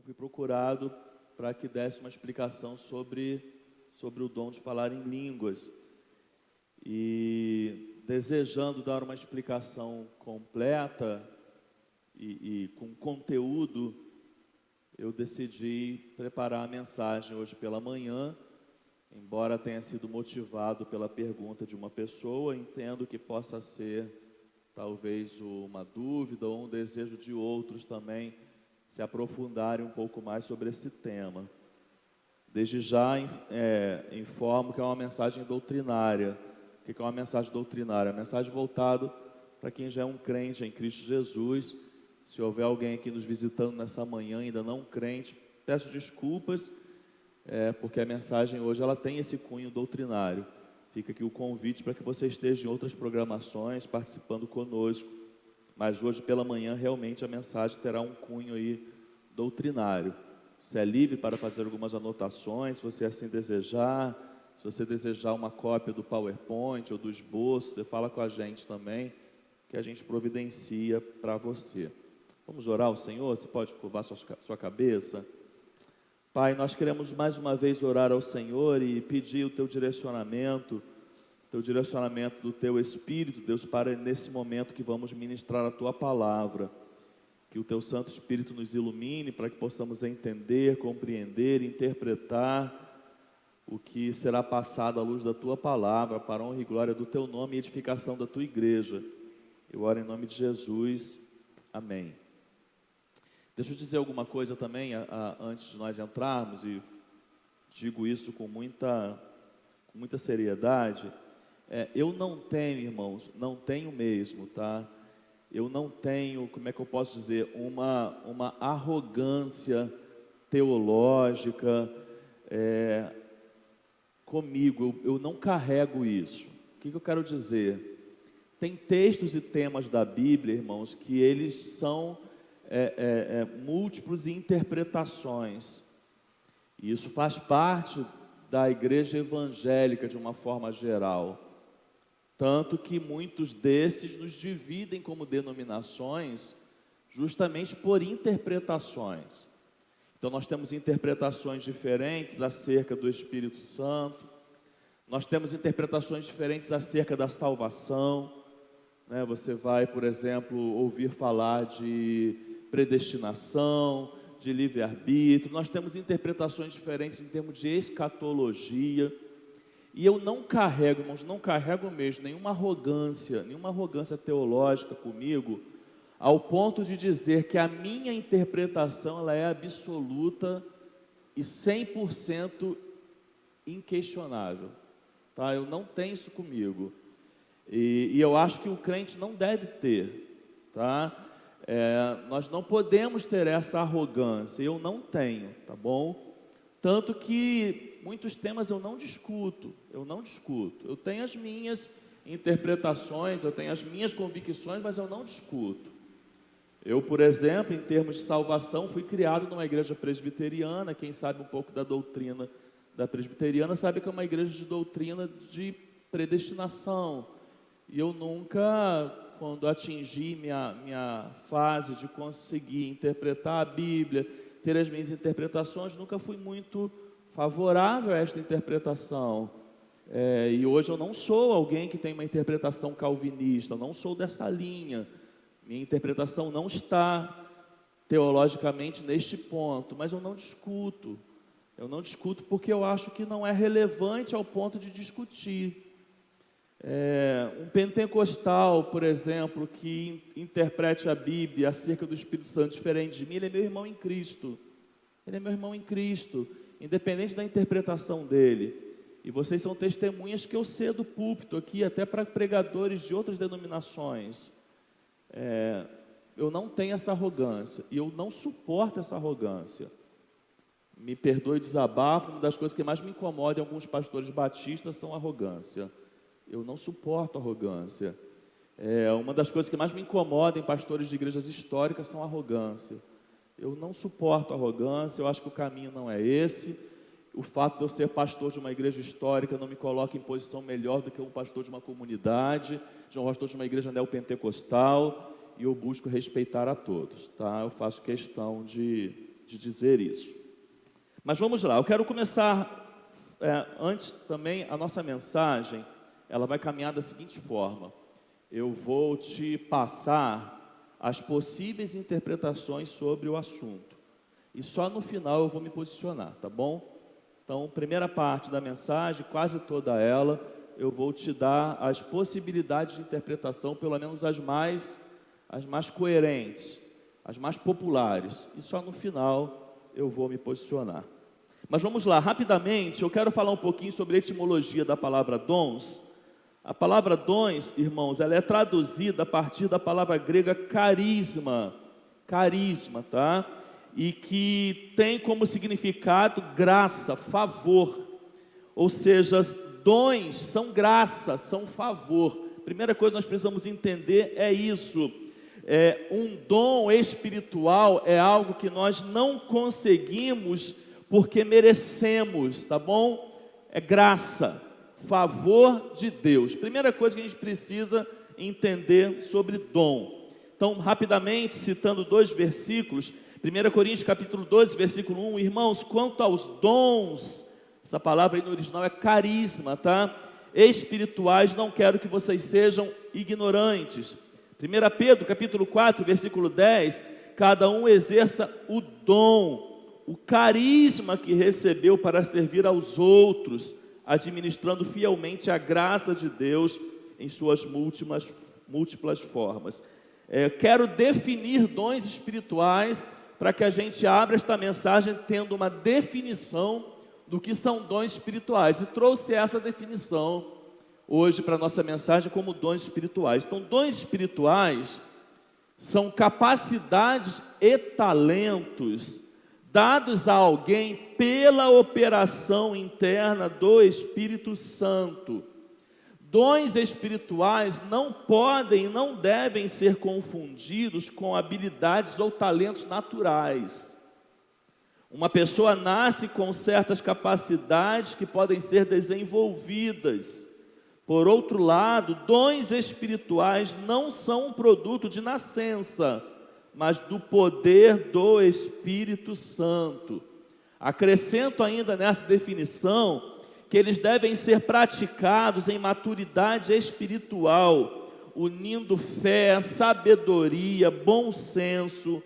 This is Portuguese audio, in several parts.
Então fui procurado para que desse uma explicação sobre o dom de falar em línguas. E desejando dar uma explicação completa e com conteúdo, eu decidi preparar a mensagem hoje pela manhã. Embora tenha sido motivado pela pergunta de uma pessoa, entendo que possa ser talvez uma dúvida ou um desejo de outros também se aprofundarem um pouco mais sobre esse tema. Desde já informo que é uma mensagem doutrinária. O que é uma mensagem doutrinária? É uma mensagem voltada para quem já é um crente em Cristo Jesus. Se houver alguém aqui nos visitando nessa manhã ainda não crente, peço desculpas, porque a mensagem hoje ela tem esse cunho doutrinário. Fica aqui o convite para que você esteja em outras programações, participando conosco. Mas hoje pela manhã realmente a mensagem terá um cunho aí doutrinário. Você é livre para fazer algumas anotações, se você assim desejar. Se você desejar uma cópia do PowerPoint ou do esboço, você fala com a gente também, que a gente providencia para você. Vamos orar ao Senhor? Você pode curvar sua cabeça? Pai, nós queremos mais uma vez orar ao Senhor e pedir o Teu direcionamento do Teu Espírito, Deus, para nesse momento que vamos ministrar a Tua palavra. Que o Teu Santo Espírito nos ilumine para que possamos entender, compreender, interpretar o que será passado à luz da Tua palavra, para a honra e glória do Teu nome e edificação da Tua igreja. Eu oro em nome de Jesus. Amém. Deixa eu dizer alguma coisa também antes de nós entrarmos, e digo isso com muita seriedade. Eu não tenho, irmãos, não tenho mesmo, tá? Eu não tenho, como é que eu posso dizer, uma arrogância teológica comigo, eu não carrego isso. O que eu quero dizer? Tem textos e temas da Bíblia, irmãos, que eles são múltiplos interpretações. E isso faz parte da igreja evangélica de uma forma geral. Tanto que muitos desses nos dividem como denominações justamente por interpretações. Então nós temos interpretações diferentes acerca do Espírito Santo, nós temos interpretações diferentes acerca da salvação, né? Você vai, por exemplo, ouvir falar de predestinação, de livre-arbítrio, nós temos interpretações diferentes em termos de escatologia, e eu não carrego, irmãos, não carrego mesmo nenhuma arrogância teológica comigo, ao ponto de dizer que a minha interpretação ela é absoluta e 100% inquestionável, tá? Eu não tenho isso comigo, e eu acho que o crente não deve ter, tá? Nós não podemos ter essa arrogância, eu não tenho, tá bom? Tanto que muitos temas eu não discuto, eu tenho as minhas interpretações, eu tenho as minhas convicções, mas eu não discuto. Eu, por exemplo, em termos de salvação, fui criado numa igreja presbiteriana. Quem sabe um pouco da doutrina da presbiteriana sabe que é uma igreja de doutrina de predestinação. E eu nunca, quando atingi minha fase de conseguir interpretar a Bíblia, ter as minhas interpretações, nunca fui muito favorável a esta interpretação. E hoje eu não sou alguém que tem uma interpretação calvinista, eu não sou dessa linha. Minha interpretação não está teologicamente neste ponto, mas eu não discuto porque eu acho que não é relevante ao ponto de discutir. Um pentecostal, por exemplo, que interprete a Bíblia acerca do Espírito Santo diferente de mim, ele é meu irmão em Cristo. Independente da interpretação dele. E vocês são testemunhas que eu cedo púlpito aqui, até para pregadores de outras denominações. Eu não tenho essa arrogância, e eu não suporto essa arrogância. Me perdoe o desabafo, uma das coisas que mais me incomoda em alguns pastores batistas são a arrogância. Eu não suporto arrogância. Uma das coisas que mais me incomoda em pastores de igrejas históricas são a arrogância. Eu não suporto arrogância, eu acho que o caminho não é esse. O fato de eu ser pastor de uma igreja histórica não me coloca em posição melhor do que um pastor de uma comunidade, de um pastor de uma igreja neopentecostal, e eu busco respeitar a todos, tá? Eu faço questão de de dizer isso. Mas vamos lá, eu quero começar, antes também, a nossa mensagem, ela vai caminhar da seguinte forma: eu vou te passar as possíveis interpretações sobre o assunto, e só no final eu vou me posicionar, tá bom? Então, primeira parte da mensagem, quase toda ela, eu vou te dar as possibilidades de interpretação, pelo menos as mais coerentes, as mais populares, e só no final eu vou me posicionar. Mas vamos lá, rapidamente, eu quero falar um pouquinho sobre a etimologia da palavra dons. A palavra dons, irmãos, ela é traduzida a partir da palavra grega carisma, tá? E que tem como significado graça, favor, ou seja, dons são graça, são favor. Primeira coisa que nós precisamos entender é isso. Um dom espiritual é algo que nós não conseguimos porque merecemos, tá bom? É graça, favor de Deus. Primeira coisa que a gente precisa entender sobre dom. Então, rapidamente, citando 2 versículos, 1 Coríntios capítulo 12, versículo 1, irmãos, quanto aos dons, essa palavra aí no original é carisma, tá? Espirituais, não quero que vocês sejam ignorantes. 1 Pedro capítulo 4, versículo 10, cada um exerça o dom, o carisma que recebeu para servir aos outros, administrando fielmente a graça de Deus em suas múltiplas formas. Quero definir dons espirituais para que a gente abra esta mensagem tendo uma definição do que são dons espirituais. E trouxe essa definição hoje para a nossa mensagem como dons espirituais. Então, dons espirituais são capacidades e talentos dados a alguém pela operação interna do Espírito Santo. Dons espirituais não podem e não devem ser confundidos com habilidades ou talentos naturais. Uma pessoa nasce com certas capacidades que podem ser desenvolvidas. Por outro lado, dons espirituais não são um produto de nascença, mas do poder do Espírito Santo. Acrescento ainda nessa definição que eles devem ser praticados em maturidade espiritual, unindo fé, sabedoria, bom senso,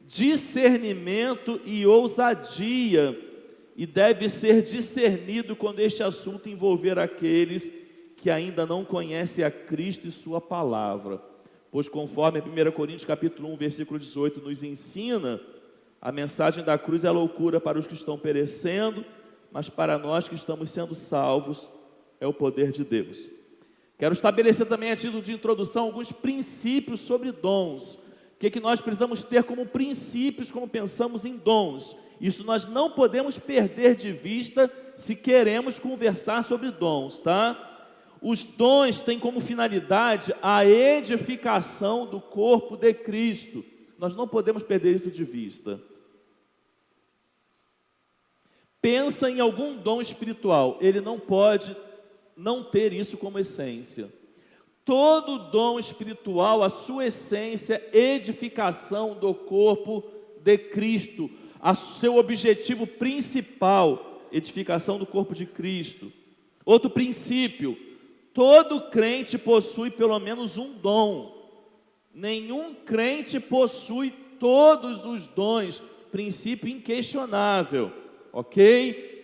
discernimento e ousadia, e deve ser discernido quando este assunto envolver aqueles que ainda não conhecem a Cristo e sua palavra. Pois conforme 1 Coríntios capítulo 1, versículo 18 nos ensina, a mensagem da cruz é loucura para os que estão perecendo, mas para nós que estamos sendo salvos, é o poder de Deus. Quero estabelecer também, a título de introdução, alguns princípios sobre dons. O que nós precisamos ter como princípios, como pensamos em dons. Isso nós não podemos perder de vista se queremos conversar sobre dons, tá? Os dons têm como finalidade a edificação do corpo de Cristo. Nós não podemos perder isso de vista. Pensa em algum dom espiritual, ele não pode não ter isso como essência. Todo dom espiritual, a sua essência, edificação do corpo de Cristo. Seu objetivo principal, edificação do corpo de Cristo. Outro princípio, todo crente possui pelo menos um dom. Nenhum crente possui todos os dons, princípio inquestionável. Ok?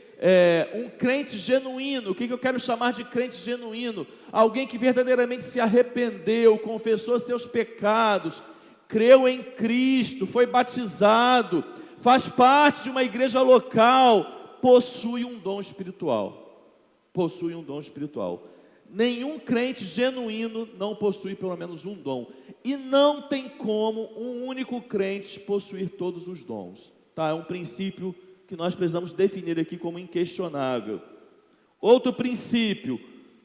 Um crente genuíno, o que eu quero chamar de crente genuíno? Alguém que verdadeiramente se arrependeu, confessou seus pecados, creu em Cristo, foi batizado, faz parte de uma igreja local, possui um dom espiritual. Possui um dom espiritual. Nenhum crente genuíno não possui pelo menos um dom. E não tem como um único crente possuir todos os dons. Tá? É um princípio que nós precisamos definir aqui como inquestionável. Outro princípio,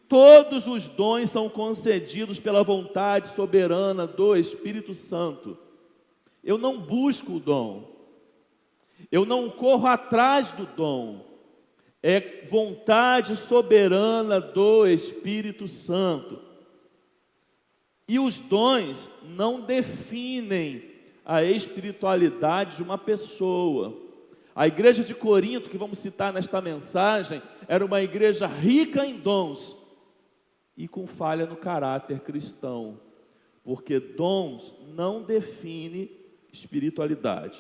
todos os dons são concedidos pela vontade soberana do Espírito Santo. Eu não busco o dom, eu não corro atrás do dom, é vontade soberana do Espírito Santo. E os dons não definem a espiritualidade de uma pessoa. A igreja de Corinto, que vamos citar nesta mensagem, era uma igreja rica em dons e com falha no caráter cristão, porque dons não define espiritualidade.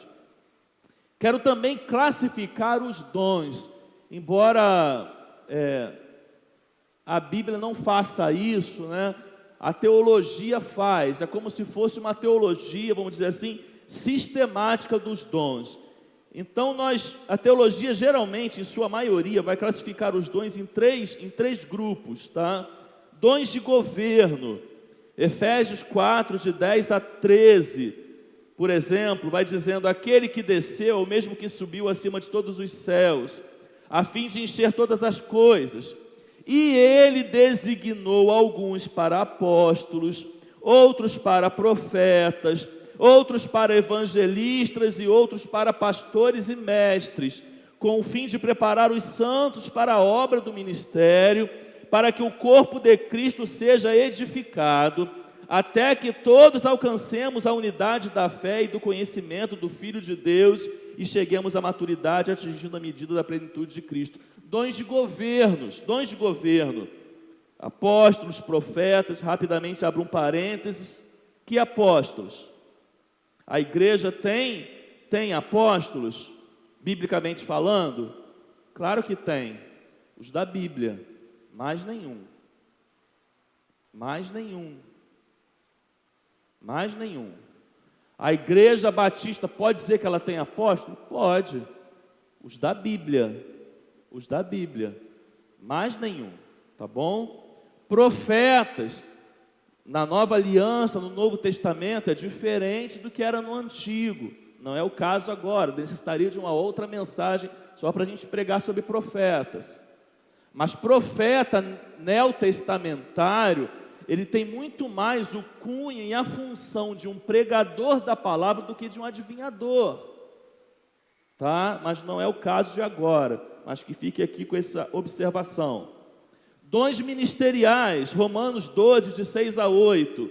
Quero também classificar os dons, embora a Bíblia não faça isso, né? A teologia faz, é como se fosse uma teologia, vamos dizer assim, sistemática dos dons. Então a teologia geralmente, em sua maioria, vai classificar os dons em três grupos, tá? Dons de governo, Efésios 4, de 10 a 13, por exemplo, vai dizendo: aquele que desceu, ou mesmo que subiu acima de todos os céus, a fim de encher todas as coisas. E ele designou alguns para apóstolos, outros para profetas, outros para evangelistas e outros para pastores e mestres, com o fim de preparar os santos para a obra do ministério, para que o corpo de Cristo seja edificado, até que todos alcancemos a unidade da fé e do conhecimento do Filho de Deus e cheguemos à maturidade, atingindo a medida da plenitude de Cristo. Dons de governo, apóstolos, profetas. Rapidamente abro um parênteses. Que apóstolos? A igreja tem apóstolos, biblicamente falando? Claro que tem, os da Bíblia, mais nenhum. A igreja batista pode dizer que ela tem apóstolo? Pode, os da Bíblia, mais nenhum, tá bom? Profetas, na Nova Aliança, no Novo Testamento, é diferente do que era no Antigo. Não é o caso agora, necessitaria de uma outra mensagem só para a gente pregar sobre profetas. Mas profeta neotestamentário, ele tem muito mais o cunho e a função de um pregador da palavra do que de um adivinhador. Tá? Mas não é o caso de agora, mas que fique aqui com essa observação. Dons ministeriais, Romanos 12, de 6 a 8.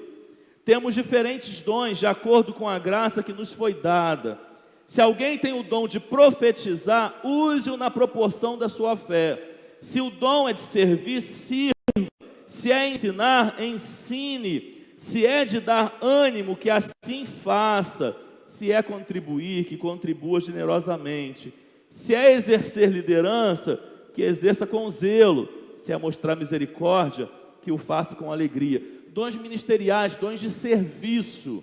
Temos diferentes dons de acordo com a graça que nos foi dada. Se alguém tem o dom de profetizar, use-o na proporção da sua fé. Se o dom é de servir, sirva. Se é ensinar, ensine. Se é de dar ânimo, que assim faça. Se é contribuir, que contribua generosamente. Se é exercer liderança, que exerça com zelo. Se é mostrar misericórdia, que o faça com alegria. Dons ministeriais, dons de serviço.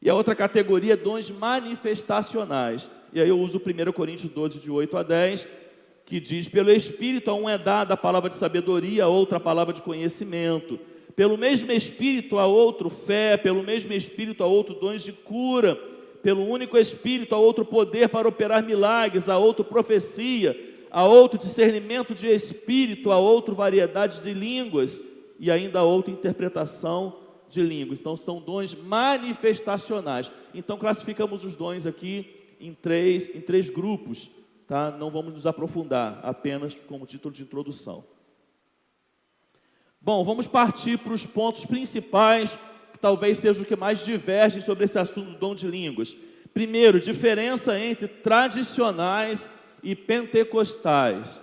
E a outra categoria é dons manifestacionais. E aí eu uso 1 Coríntios 12, de 8 a 10, que diz: pelo Espírito a um é dada a palavra de sabedoria, a outra a palavra de conhecimento. Pelo mesmo Espírito a outro fé, pelo mesmo Espírito a outro dons de cura. Pelo único Espírito a outro poder para operar milagres, a outro profecia, a outro discernimento de espírito, a outro variedade de línguas e ainda a outra interpretação de línguas. Então são dons manifestacionais. Então classificamos os dons aqui em três grupos, tá? Não vamos nos aprofundar, apenas como título de introdução. Bom, vamos partir para os pontos principais, que talvez sejam os que mais divergem sobre esse assunto do dom de línguas. Primeiro, diferença entre tradicionais e pentecostais.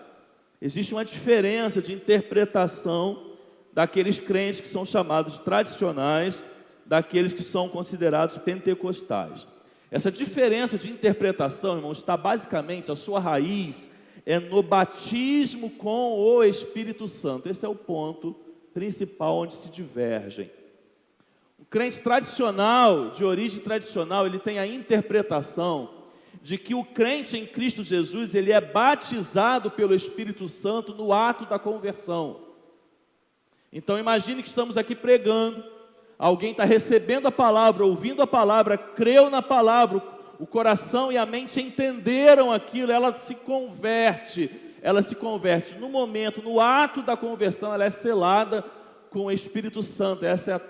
Existe uma diferença de interpretação daqueles crentes que são chamados de tradicionais, daqueles que são considerados pentecostais. Essa diferença de interpretação, irmãos, está basicamente, a sua raiz é no batismo com o Espírito Santo. Esse é o ponto principal onde se divergem. O crente tradicional, de origem tradicional, ele tem a interpretação de que o crente em Cristo Jesus, ele é batizado pelo Espírito Santo no ato da conversão. Então imagine que estamos aqui pregando, alguém está recebendo a palavra, ouvindo a palavra, creu na palavra, o coração e a mente entenderam aquilo, ela se converte. No momento, no ato da conversão, ela é selada com o Espírito Santo. Essa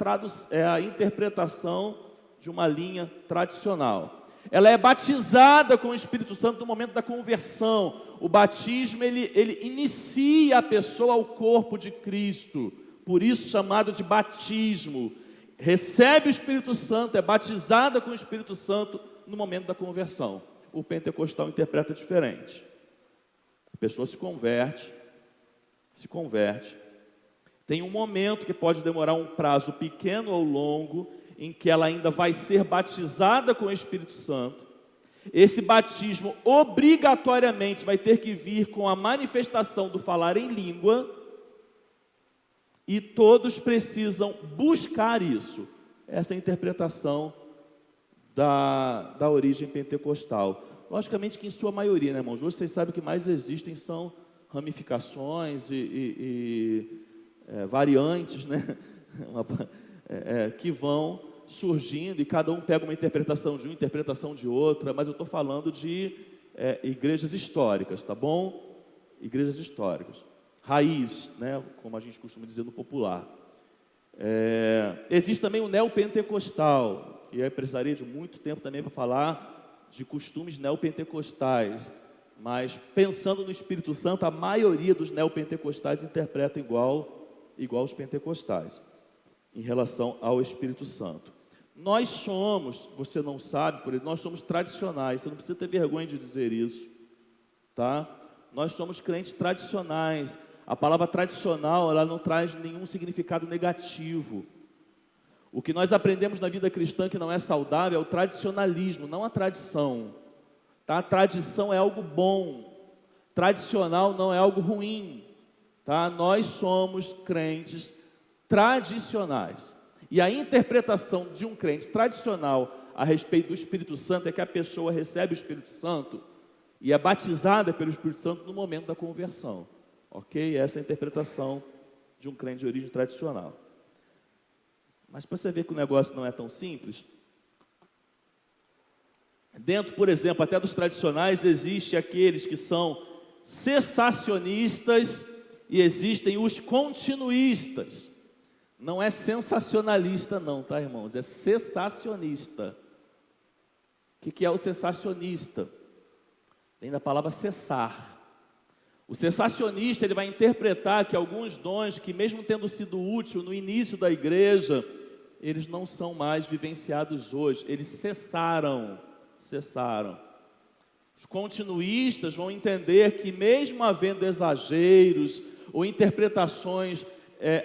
é a interpretação de uma linha tradicional. Ela é batizada com o Espírito Santo no momento da conversão. O batismo, ele inicia a pessoa ao corpo de Cristo, por isso chamado de batismo. Recebe o Espírito Santo, é batizada com o Espírito Santo no momento da conversão. o pentecostal interpreta diferente. A pessoa se converte, tem um momento que pode demorar um prazo pequeno ou longo, em que ela ainda vai ser batizada com o Espírito Santo. Esse batismo obrigatoriamente vai ter que vir com a manifestação do falar em língua, e todos precisam buscar isso. Essa é a interpretação da origem pentecostal. Logicamente que em sua maioria, né, irmãos? Hoje vocês sabem que mais existem são ramificações variantes, né? Que vão surgindo, e cada um pega uma interpretação de uma, interpretação de outra, mas eu estou falando de igrejas históricas, tá bom? Igrejas históricas. Raiz, né? Como a gente costuma dizer no popular. Existe também o neopentecostal, e eu precisaria de muito tempo também para falar de costumes neopentecostais, mas pensando no Espírito Santo, a maioria dos neopentecostais interpreta igual os pentecostais, em relação ao Espírito Santo. Nós somos, você não sabe, por exemplo, nós somos tradicionais, você não precisa ter vergonha de dizer isso, tá? Nós somos crentes tradicionais. A palavra tradicional, ela não traz nenhum significado negativo. O que nós aprendemos na vida cristã que não é saudável é o tradicionalismo, não a tradição. Tá? A tradição é algo bom, tradicional não é algo ruim. Tá? Nós somos crentes tradicionais. E a interpretação de um crente tradicional a respeito do Espírito Santo é que a pessoa recebe o Espírito Santo e é batizada pelo Espírito Santo no momento da conversão. Ok? Essa é a interpretação de um crente de origem tradicional. Mas para você ver que o negócio não é tão simples, dentro, por exemplo, até dos tradicionais, existe aqueles que são cessacionistas e existem os continuistas. Não é sensacionalista não, tá, irmãos? É cessacionista. O que é o cessacionista? Vem da palavra cessar. O cessacionista, ele vai interpretar que alguns dons que, mesmo tendo sido úteis no início da igreja, eles não são mais vivenciados hoje, eles cessaram. Os continuistas vão entender que, mesmo havendo exageros ou interpretações,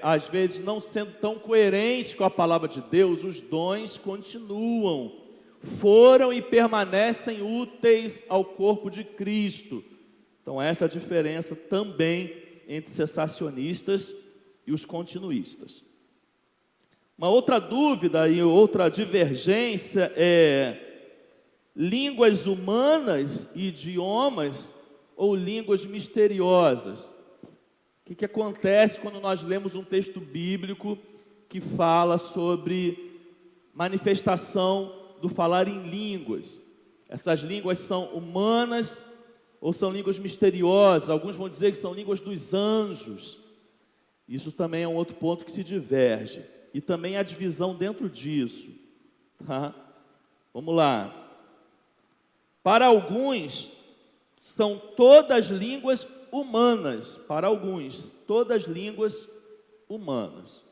às vezes não sendo tão coerentes com a palavra de Deus, os dons continuam, foram e permanecem úteis ao corpo de Cristo. Então essa é a diferença também entre cessacionistas e os continuistas. Uma outra dúvida e outra divergência é línguas humanas e idiomas ou línguas misteriosas. O que acontece quando nós lemos um texto bíblico que fala sobre manifestação do falar em línguas? Essas línguas são humanas ou são línguas misteriosas? Alguns vão dizer que são línguas dos anjos. Isso também é um outro ponto que se diverge. E também há divisão dentro disso. Tá? Vamos lá. Para alguns, são todas línguas humanas. Para alguns, todas línguas humanas.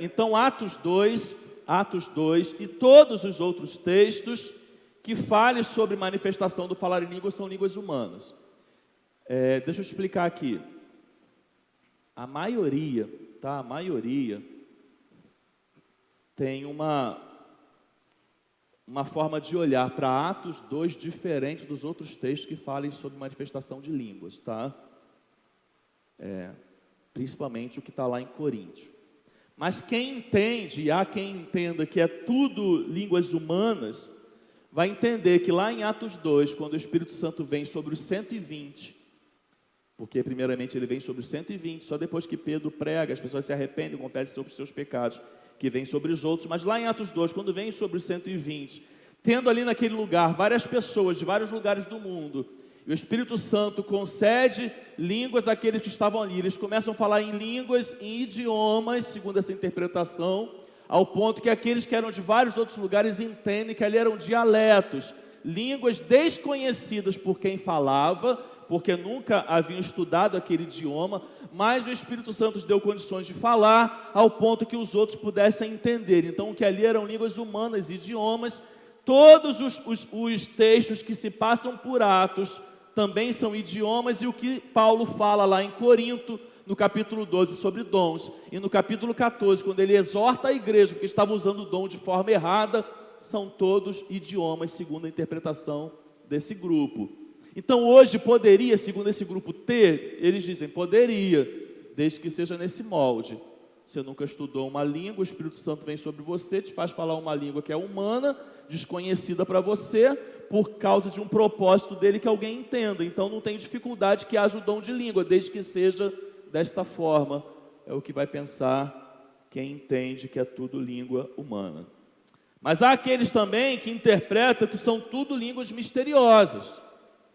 Então, Atos 2 e todos os outros textos que falem sobre manifestação do falar em línguas são línguas humanas. Deixa eu explicar aqui. A maioria tem uma forma de olhar para Atos 2 diferente dos outros textos que falem sobre manifestação de línguas, tá? Principalmente o que está lá em Coríntios. Mas quem entende, e há quem entenda que é tudo línguas humanas, vai entender que lá em Atos 2, quando o Espírito Santo vem sobre os 120, porque primeiramente ele vem sobre os 120, só depois que Pedro prega, as pessoas se arrependem, confessam sobre os seus pecados, que vem sobre os outros. Mas lá em Atos 2, quando vem sobre os 120, tendo ali naquele lugar várias pessoas de vários lugares do mundo, e o Espírito Santo concede línguas àqueles que estavam ali, eles começam a falar em línguas, em idiomas, segundo essa interpretação, ao ponto que aqueles que eram de vários outros lugares entendem que ali eram dialetos, línguas desconhecidas por quem falava, porque nunca haviam estudado aquele idioma, mas o Espírito Santo os deu condições de falar, ao ponto que os outros pudessem entender. Então, o que ali eram línguas humanas, idiomas, Todos os textos que se passam por Atos também são idiomas, e o que Paulo fala lá em Corinto, no capítulo 12, sobre dons, e no capítulo 14, quando ele exorta a igreja, porque estava usando o dom de forma errada, são todos idiomas, segundo a interpretação desse grupo. Então hoje poderia, segundo esse grupo, ter, eles dizem, poderia, desde que seja nesse molde. Você nunca estudou uma língua, o Espírito Santo vem sobre você, te faz falar uma língua que é humana, desconhecida para você, por causa de um propósito dele que alguém entenda. Então não tem dificuldade que haja o dom de língua, desde que seja desta forma. É o que vai pensar quem entende que é tudo língua humana. Mas há aqueles também que interpretam que são tudo línguas misteriosas,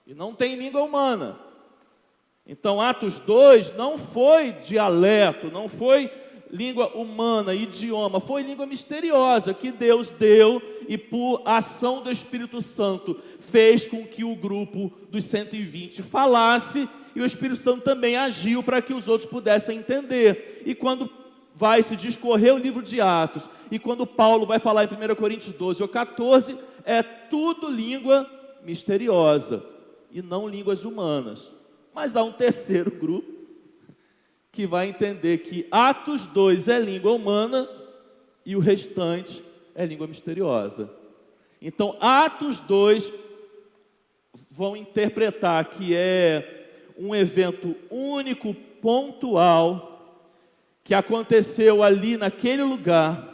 e não tem língua humana. Então Atos 2 não foi dialeto, não foi língua humana, idioma, foi língua misteriosa que Deus deu, e por ação do Espírito Santo fez com que o grupo dos 120 falasse, e o Espírito Santo também agiu para que os outros pudessem entender. E quando vai se discorrer o livro de Atos, e quando Paulo vai falar em 1 Coríntios 12 ou 14, é tudo língua misteriosa, e não línguas humanas. Mas há um terceiro grupo, que vai entender que Atos 2 é língua humana, e o restante é língua misteriosa. Então Atos 2 vão interpretar que é um evento único, pontual, que aconteceu ali naquele lugar,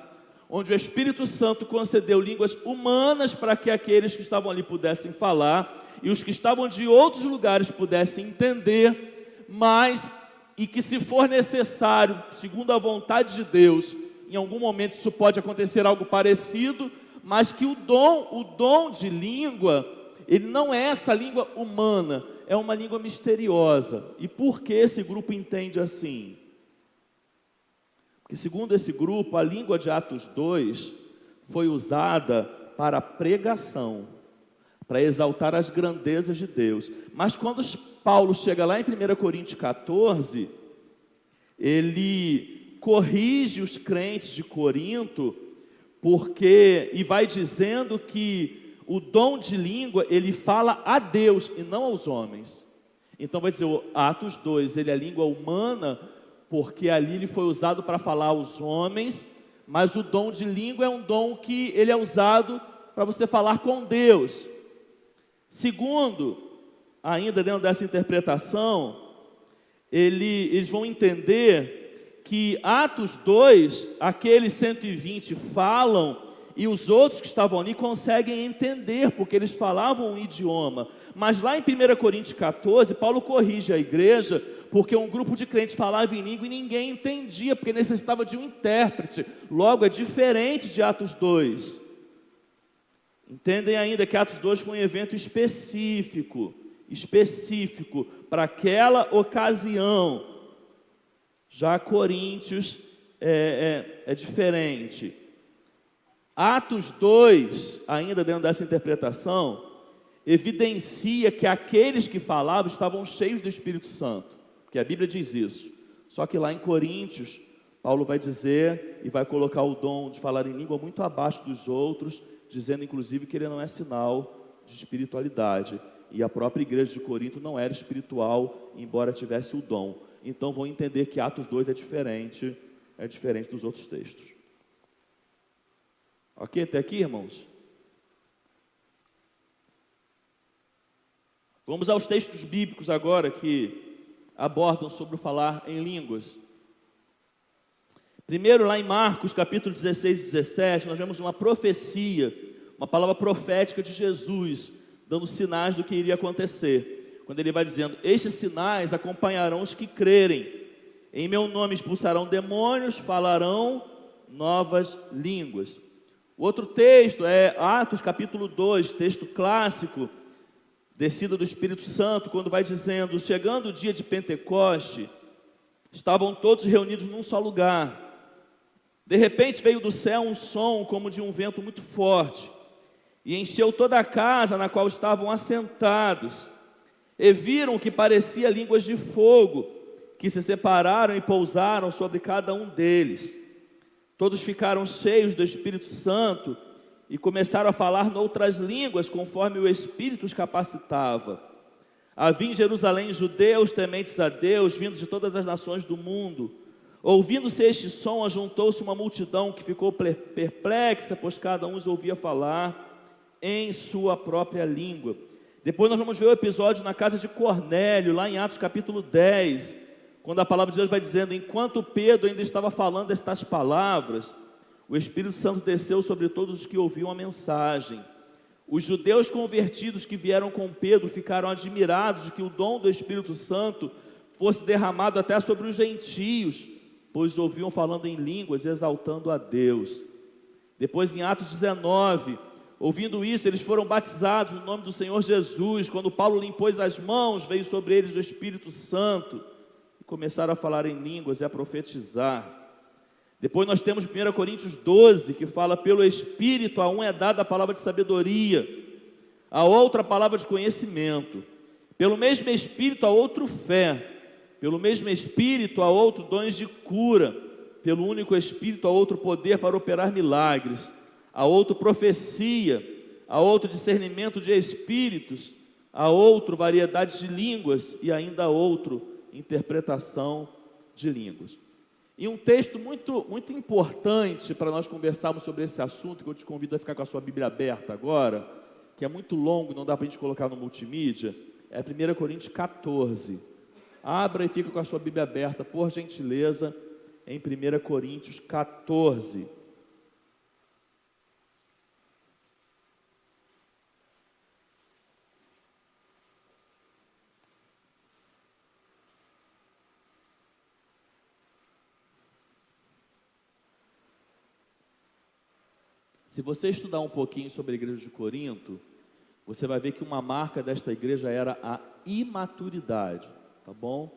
onde o Espírito Santo concedeu línguas humanas para que aqueles que estavam ali pudessem falar, e os que estavam de outros lugares pudessem entender, mas, e que se for necessário, segundo a vontade de Deus, em algum momento isso pode acontecer algo parecido, mas que o dom de língua, ele não é essa língua humana, é uma língua misteriosa. E por que esse grupo entende assim? Porque segundo esse grupo, a língua de Atos 2 foi usada para pregação, para exaltar as grandezas de Deus. Mas quando Paulo chega lá em 1 Coríntios 14, ele corrige os crentes de Corinto, e vai dizendo que o dom de língua, ele fala a Deus e não aos homens. Então vai dizer, o Atos 2, ele é língua humana, porque ali ele foi usado para falar aos homens, mas o dom de língua é um dom que ele é usado para você falar com Deus. Segundo, ainda dentro dessa interpretação, eles vão entender que Atos 2, aqueles 120 falam, e os outros que estavam ali conseguem entender, porque eles falavam um idioma. Mas lá em 1 Coríntios 14, Paulo corrige a igreja, porque um grupo de crentes falava em língua e ninguém entendia, porque necessitava de um intérprete. Logo, é diferente de Atos 2. Entendem ainda que Atos 2 foi um evento específico para aquela ocasião. Já Coríntios é diferente. Atos 2, ainda dentro dessa interpretação, evidencia que aqueles que falavam estavam cheios do Espírito Santo, porque a Bíblia diz isso. Só que lá em Coríntios, Paulo vai dizer e vai colocar o dom de falar em língua muito abaixo dos outros, dizendo inclusive que ele não é sinal de espiritualidade. E a própria igreja de Corinto não era espiritual, embora tivesse o dom. Então vão entender que Atos 2 é diferente dos outros textos. Ok, até aqui, irmãos? Vamos aos textos bíblicos agora que abordam sobre o falar em línguas. Primeiro, lá em Marcos, capítulo 16 e 17, nós vemos uma profecia, uma palavra profética de Jesus, dando sinais do que iria acontecer. Quando ele vai dizendo, estes sinais acompanharão os que crerem. Em meu nome expulsarão demônios, falarão novas línguas. O outro texto é Atos capítulo 2, texto clássico, descida do Espírito Santo, quando vai dizendo, chegando o dia de Pentecoste, estavam todos reunidos num só lugar. De repente veio do céu um som como de um vento muito forte, e encheu toda a casa na qual estavam assentados, e viram o que parecia línguas de fogo, que se separaram e pousaram sobre cada um deles. Todos ficaram cheios do Espírito Santo e começaram a falar noutras línguas, conforme o Espírito os capacitava. Havia em Jerusalém judeus tementes a Deus, vindos de todas as nações do mundo. Ouvindo-se este som, ajuntou-se uma multidão que ficou perplexa, pois cada um os ouvia falar em sua própria língua. Depois nós vamos ver o episódio na casa de Cornélio, lá em Atos capítulo 10, quando a palavra de Deus vai dizendo: enquanto Pedro ainda estava falando estas palavras, o Espírito Santo desceu sobre todos os que ouviam a mensagem. Os judeus convertidos que vieram com Pedro ficaram admirados de que o dom do Espírito Santo fosse derramado até sobre os gentios, pois ouviam falando em línguas, exaltando a Deus. Depois, em Atos 19, ouvindo isso, eles foram batizados no nome do Senhor Jesus. Quando Paulo lhe impôs as mãos, veio sobre eles o Espírito Santo, e começaram a falar em línguas e a profetizar. Depois nós temos 1 Coríntios 12, que fala: pelo Espírito a um é dada a palavra de sabedoria, a outra a palavra de conhecimento, pelo mesmo Espírito a outro fé, pelo mesmo Espírito a outro dons de cura, pelo único Espírito a outro poder para operar milagres, a outro profecia, a outro discernimento de espíritos, a outro variedade de línguas e ainda a outro interpretação de línguas. E um texto muito importante para nós conversarmos sobre esse assunto, que eu te convido a ficar com a sua Bíblia aberta agora, que é muito longo, não dá para a gente colocar no multimídia, é 1 Coríntios 14. Abra e fica com a sua Bíblia aberta, por gentileza, em 1 Coríntios 14. Se você estudar um pouquinho sobre a igreja de Corinto, você vai ver que uma marca desta igreja era a imaturidade, tá bom?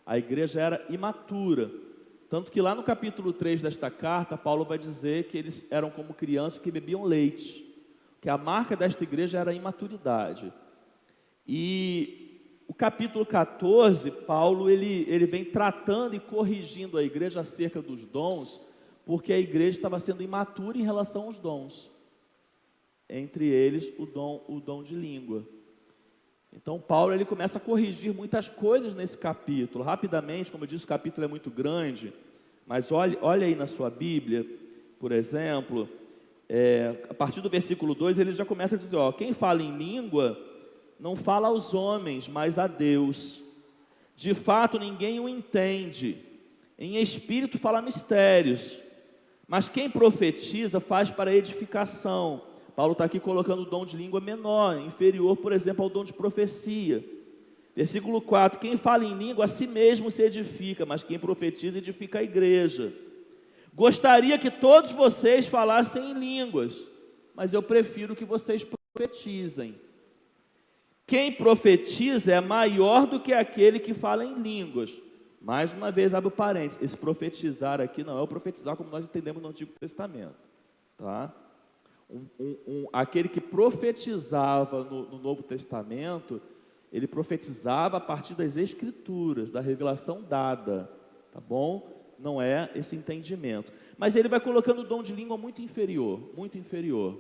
A igreja era imatura, tanto que lá no capítulo 3 desta carta, Paulo vai dizer que eles eram como crianças que bebiam leite, que a marca desta igreja era a imaturidade. E o capítulo 14, Paulo ele vem tratando e corrigindo a igreja acerca dos dons, porque a igreja estava sendo imatura em relação aos dons, entre eles o dom de língua. Então Paulo ele começa a corrigir muitas coisas nesse capítulo, rapidamente. Como eu disse, o capítulo é muito grande, mas olha aí na sua Bíblia, por exemplo, a partir do versículo 2, ele já começa a dizer: quem fala em língua, não fala aos homens, mas a Deus, de fato ninguém o entende, em espírito fala mistérios, mas quem profetiza faz para edificação. Paulo está aqui colocando o dom de língua menor, inferior, por exemplo, ao dom de profecia. Versículo 4, quem fala em língua a si mesmo se edifica, mas quem profetiza edifica a igreja. Gostaria que todos vocês falassem em línguas, mas eu prefiro que vocês profetizem. Quem profetiza é maior do que aquele que fala em línguas. Mais uma vez, abre o parênteses, esse profetizar aqui não é o profetizar como nós entendemos no Antigo Testamento, tá? Aquele que profetizava no Novo Testamento, ele profetizava a partir das Escrituras, da revelação dada, tá bom? Não é esse entendimento. Mas ele vai colocando o dom de língua muito inferior, muito inferior.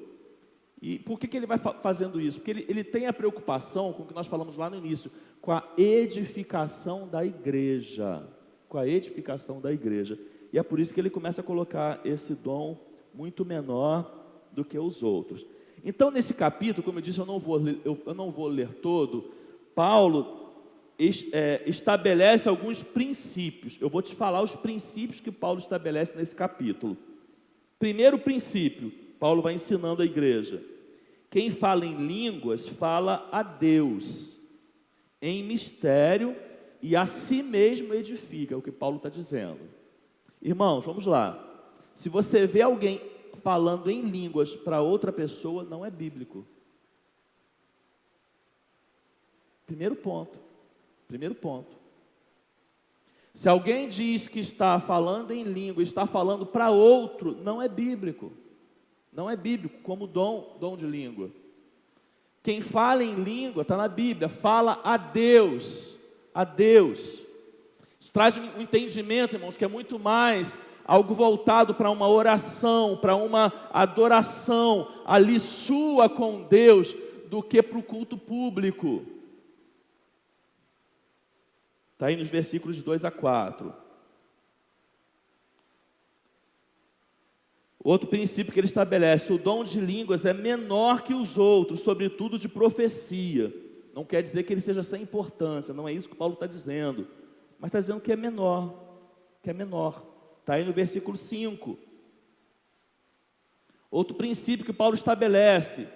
E por que ele vai fazendo isso? Porque ele tem a preocupação com o que nós falamos lá no início, com a edificação da igreja, com a edificação da igreja. E é por isso que ele começa a colocar esse dom muito menor do que os outros. Então, nesse capítulo, como eu disse, eu não vou ler todo. Paulo estabelece alguns princípios. Eu vou te falar os princípios que Paulo estabelece nesse capítulo. Primeiro princípio, Paulo vai ensinando a igreja: quem fala em línguas fala a Deus em mistério e a si mesmo edifica, é o que Paulo está dizendo. Irmãos, vamos lá. Se você vê alguém falando em línguas para outra pessoa, não é bíblico. Primeiro ponto. Se alguém diz que está falando em língua, está falando para outro, não é bíblico. Não é bíblico como dom de língua. Quem fala em língua, está na Bíblia, fala a Deus. A Deus. Isso traz um entendimento, irmãos, que é muito mais algo voltado para uma oração, para uma adoração ali sua com Deus, do que para o culto público. Está aí nos versículos 2 a 4. Outro princípio que ele estabelece: o dom de línguas é menor que os outros, sobretudo de profecia. Não quer dizer que ele seja sem importância, não é isso que Paulo está dizendo, mas está dizendo que é menor, está aí no versículo 5. Outro princípio que Paulo estabelece: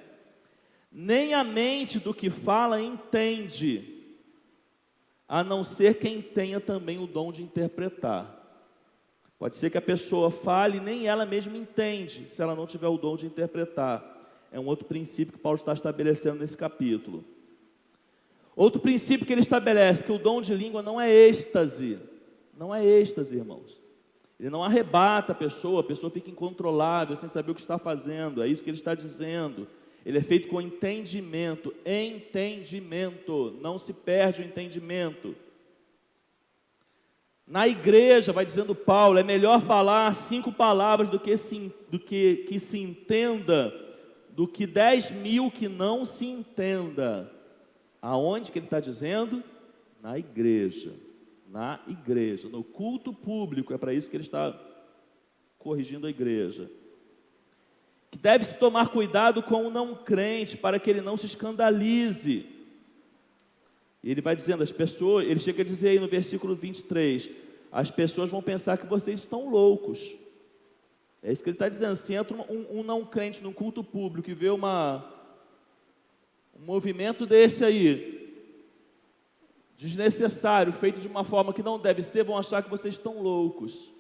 nem a mente do que fala entende, a não ser quem tenha também o dom de interpretar. Pode ser que a pessoa fale e nem ela mesma entende, se ela não tiver o dom de interpretar. É um outro princípio que Paulo está estabelecendo nesse capítulo. Outro princípio que ele estabelece, que o dom de língua não é êxtase. Não é êxtase, irmãos. Ele não arrebata a pessoa fica incontrolável, sem saber o que está fazendo. É isso que ele está dizendo. Ele é feito com entendimento. Entendimento. Não se perde o entendimento. Na igreja, vai dizendo Paulo, é melhor falar 5 palavras que se entenda, do que 10.000 que não se entenda. Aonde que ele está dizendo? Na igreja. Na igreja, no culto público, é para isso que ele está corrigindo a igreja. Que deve-se tomar cuidado com o não crente, para que ele não se escandalize. E ele vai dizendo, as pessoas, ele chega a dizer aí no versículo 23, as pessoas vão pensar que vocês estão loucos. É isso que ele está dizendo. Se entra um não crente num culto público e vê um movimento desse aí, desnecessário, feito de uma forma que não deve ser, vão achar que vocês estão loucos.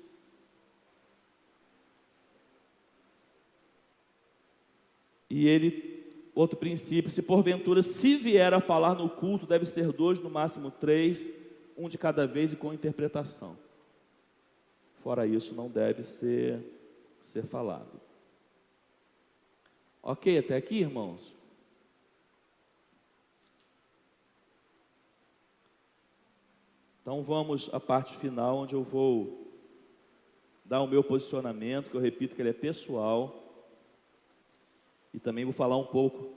E ele, outro princípio, se porventura, se vier a falar no culto, deve ser 2, no máximo 3, um de cada vez e com interpretação. Fora isso, não deve ser falado. Ok, até aqui, irmãos? Então vamos à parte final, onde eu vou dar o meu posicionamento, que eu repito que ele é pessoal, e também vou falar um pouco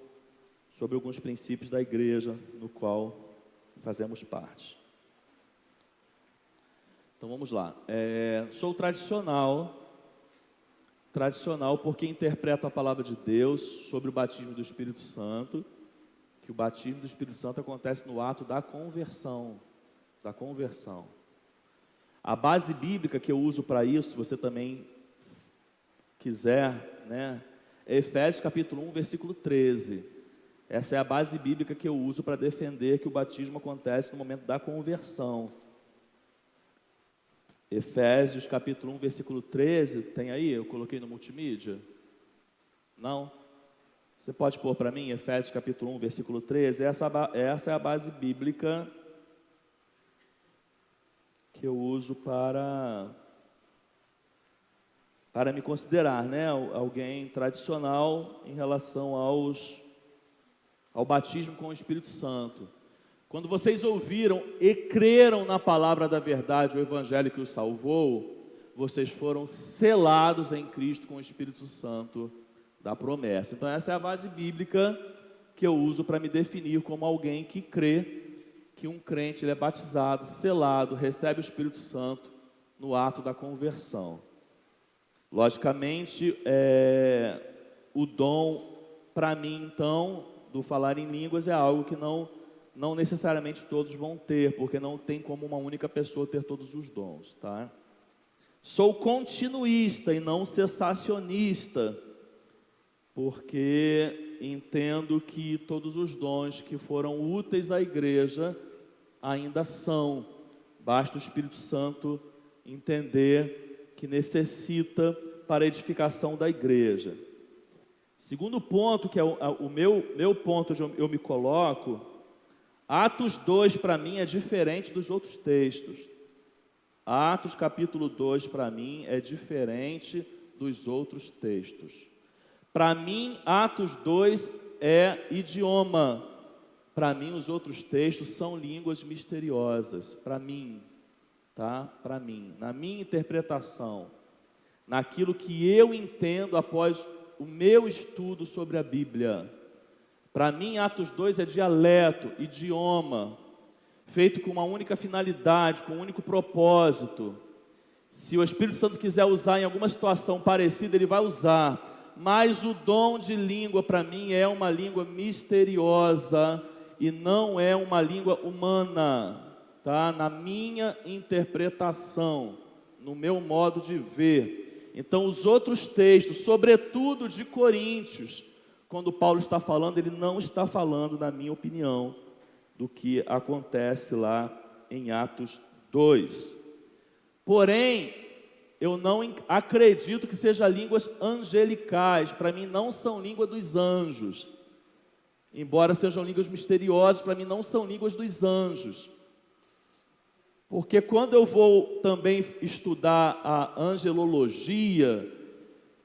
sobre alguns princípios da igreja, no qual fazemos parte. Então vamos lá. Sou tradicional porque interpreto a palavra de Deus sobre o batismo do Espírito Santo, que o batismo do Espírito Santo acontece no ato da conversão. A base bíblica que eu uso para isso, se você também quiser, é Efésios capítulo 1, versículo 13. Essa é a base bíblica que eu uso para defender que o batismo acontece no momento da conversão. Efésios capítulo 1, versículo 13, tem aí? Eu coloquei no multimídia? Não? Você pode pôr para mim, Efésios capítulo 1, versículo 13? Essa é a base bíblica que eu uso para me considerar, alguém tradicional em relação ao batismo com o Espírito Santo. Quando vocês ouviram e creram na palavra da verdade, o evangelho que os salvou, vocês foram selados em Cristo com o Espírito Santo da promessa. Então essa é a base bíblica que eu uso para me definir como alguém que crê que um crente ele é batizado, selado, recebe o Espírito Santo no ato da conversão. Logicamente, o dom, para mim, então, do falar em línguas é algo que não necessariamente todos vão ter, porque não tem como uma única pessoa ter todos os dons, tá? Sou continuista e não cessacionista, porque entendo que todos os dons que foram úteis à igreja ainda são. Basta o Espírito Santo entender que necessita para a edificação da igreja. Segundo ponto, que é o meu ponto onde eu me coloco, Atos 2 para mim é diferente dos outros textos. Atos capítulo 2 para mim é diferente dos outros textos. Para mim, Atos 2 é idioma. Para mim, os outros textos são línguas misteriosas. Para mim, tá? Para mim, na minha interpretação. naquilo que eu entendo após o meu estudo sobre a Bíblia. Para mim, Atos 2 é dialeto, idioma, feito com uma única finalidade, com um único propósito. Se o Espírito Santo quiser usar em alguma situação parecida, ele vai usar. Mas o dom de língua, para mim, é uma língua misteriosa e não é uma língua humana, tá? Na minha interpretação, no meu modo de ver. Então, os outros textos, sobretudo de Coríntios, quando Paulo está falando, ele não está falando, na minha opinião, do que acontece lá em Atos 2. Porém, eu não acredito que sejam línguas angelicais. Para mim, não são língua dos anjos. Embora sejam línguas misteriosas, para mim não são línguas dos anjos. Porque quando eu vou também estudar a angelologia,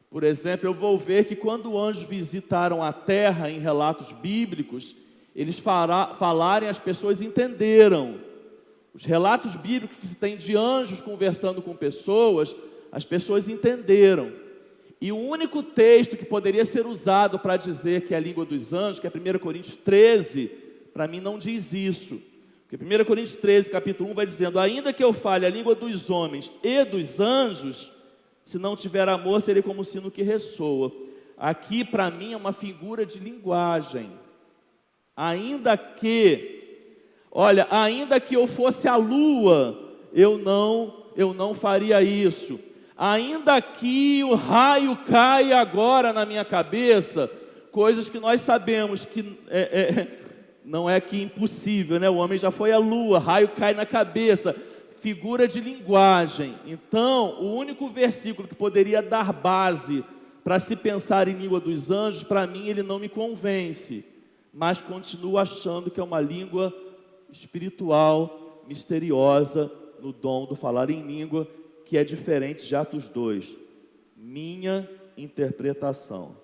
por exemplo, eu vou ver que quando anjos visitaram a terra em relatos bíblicos, eles falarem, as pessoas entenderam. Os relatos bíblicos que se tem de anjos conversando com pessoas, as pessoas entenderam. E o único texto que poderia ser usado para dizer que é a língua dos anjos, que é 1 Coríntios 13, para mim não diz isso. Porque 1 Coríntios 13, capítulo 1, vai dizendo: ainda que eu fale a língua dos homens e dos anjos, se não tiver amor, seria como um sino que ressoa. Aqui, para mim, é uma figura de linguagem. Ainda que eu fosse a lua, eu não faria isso. Ainda que o raio caia agora na minha cabeça, coisas que nós sabemos que não é que impossível, né? O homem já foi à lua, raio cai na cabeça, figura de linguagem. Então, o único versículo que poderia dar base para se pensar em língua dos anjos, para mim ele não me convence, mas continuo achando que é uma língua espiritual, misteriosa, no dom do falar em língua, que é diferente de Atos 2. Minha interpretação.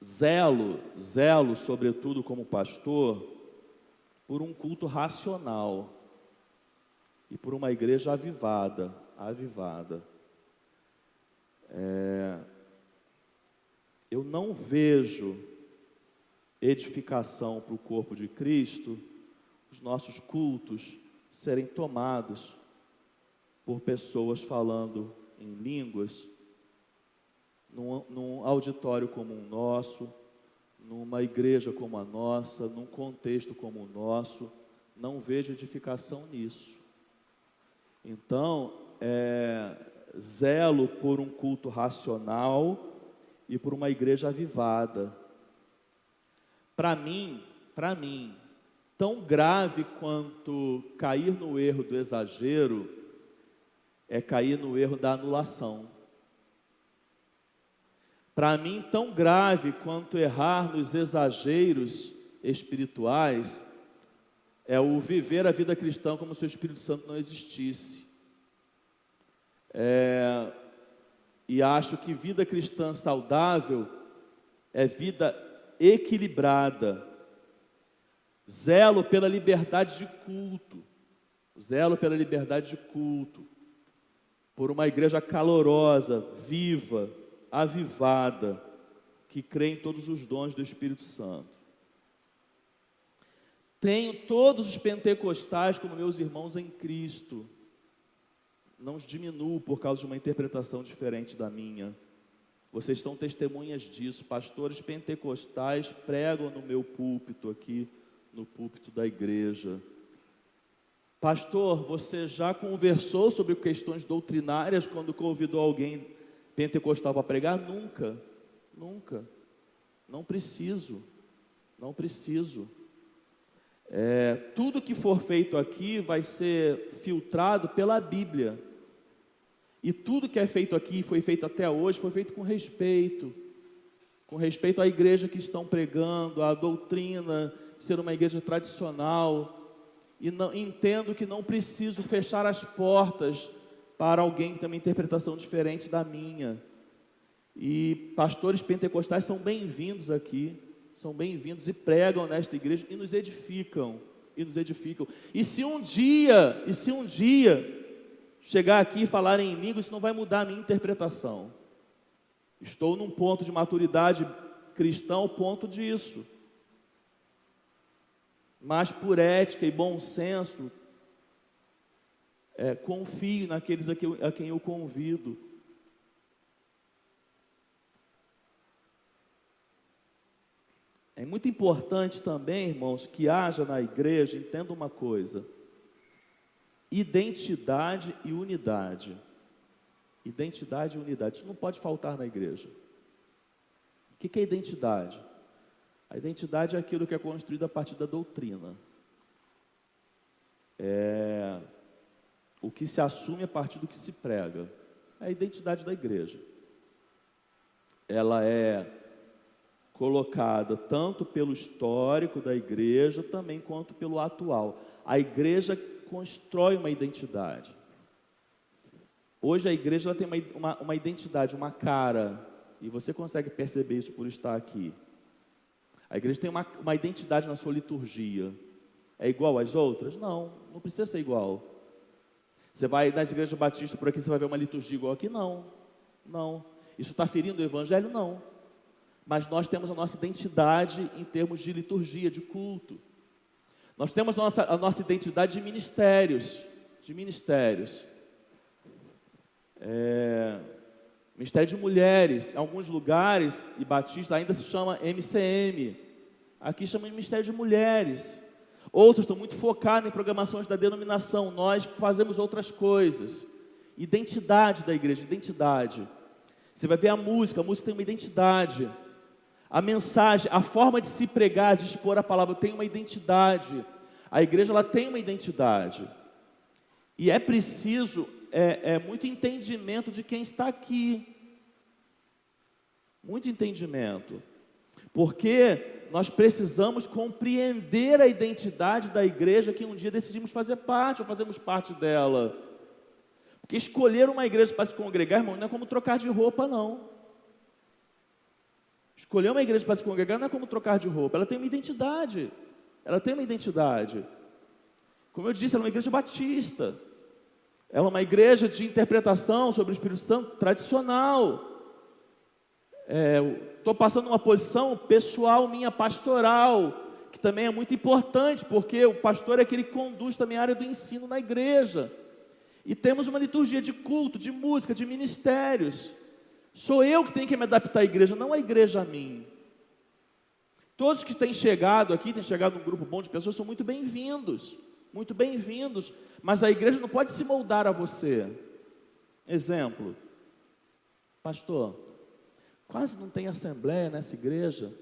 Zelo, sobretudo como pastor, por um culto racional e por uma igreja avivada. Eu não vejo edificação para o corpo de Cristo, os nossos cultos serem tomados por pessoas falando em línguas, num auditório como o nosso, numa igreja como a nossa, num contexto como o nosso. Não vejo edificação nisso. Então, zelo por um culto racional e por uma igreja avivada. Para mim, tão grave quanto cair no erro do exagero é cair no erro da anulação. Para mim, tão grave quanto errar nos exageros espirituais é o viver a vida cristã como se o Espírito Santo não existisse. E acho que vida cristã saudável é vida equilibrada. Zelo pela liberdade de culto, por uma igreja calorosa, viva, avivada, que crê em todos os dons do Espírito Santo. Tenho todos os pentecostais como meus irmãos em Cristo. Não os diminuo por causa de uma interpretação diferente da minha. Vocês são testemunhas disso. Pastores pentecostais pregam no meu púlpito aqui, no púlpito da igreja. Pastor, você já conversou sobre questões doutrinárias quando convidou alguém pentecostal para pregar? Nunca. Não preciso. Tudo que for feito aqui vai ser filtrado pela Bíblia. E tudo que é feito aqui, foi feito até hoje, foi feito com respeito à igreja que estão pregando, à doutrina, ser uma igreja tradicional. E entendo que não preciso fechar as portas para alguém que tem uma interpretação diferente da minha. E pastores pentecostais são bem-vindos aqui, são bem-vindos e pregam nesta igreja e nos edificam. e nos edificam. E se um dia chegar aqui e falar em língua, isso não vai mudar a minha interpretação. Estou num ponto de maturidade cristã ao ponto disso. Mas por ética e bom senso, confio naqueles a quem eu convido. É muito importante também, irmãos, que haja na igreja, entenda uma coisa: identidade e unidade. Identidade e unidade, isso não pode faltar na igreja. O que é identidade? A identidade é aquilo que é construído a partir da doutrina. É o que se assume a partir do que se prega. É a identidade da igreja. Ela é colocada tanto pelo histórico da igreja, também quanto pelo atual. A igreja constrói uma identidade. Hoje a igreja ela tem uma identidade, uma cara, e você consegue perceber isso por estar aqui. A igreja tem uma identidade na sua liturgia. É igual às outras? Não, não precisa ser igual. Você vai nas igrejas batistas por aqui, você vai ver uma liturgia igual aqui? Não, não. Isso está ferindo o evangelho? Não. Mas nós temos a nossa identidade em termos de liturgia, de culto. Nós temos a nossa identidade de ministérios. Ministério de mulheres. Em alguns lugares, e batista ainda se chama MCM. Aqui chama de Ministério de Mulheres. Outros estão muito focados em programações da denominação. Nós fazemos outras coisas. Identidade da igreja, identidade. Você vai ver a música tem uma identidade. A mensagem, a forma de se pregar, de expor a palavra, tem uma identidade. A igreja ela tem uma identidade. E é preciso muito entendimento de quem está aqui. Muito entendimento. Porque nós precisamos compreender a identidade da igreja que um dia decidimos fazer parte, ou fazemos parte dela. Porque escolher uma igreja para se congregar, irmão, não é como trocar de roupa, não. Escolher uma igreja para se congregar não é como trocar de roupa, ela tem uma identidade. Ela tem uma identidade. Como eu disse, ela é uma igreja batista. Ela é uma igreja de interpretação sobre o Espírito Santo tradicional. Estou passando uma posição pessoal minha, pastoral, que também é muito importante, porque o pastor é aquele que conduz também a área do ensino na igreja. E temos uma liturgia de culto, de música, de ministérios. Sou eu que tenho que me adaptar à igreja, não a igreja a mim. Todos que têm chegado aqui, têm chegado um grupo bom de pessoas, são muito bem-vindos, mas a igreja não pode se moldar a você. Exemplo, pastor, quase não tem assembleia nessa igreja.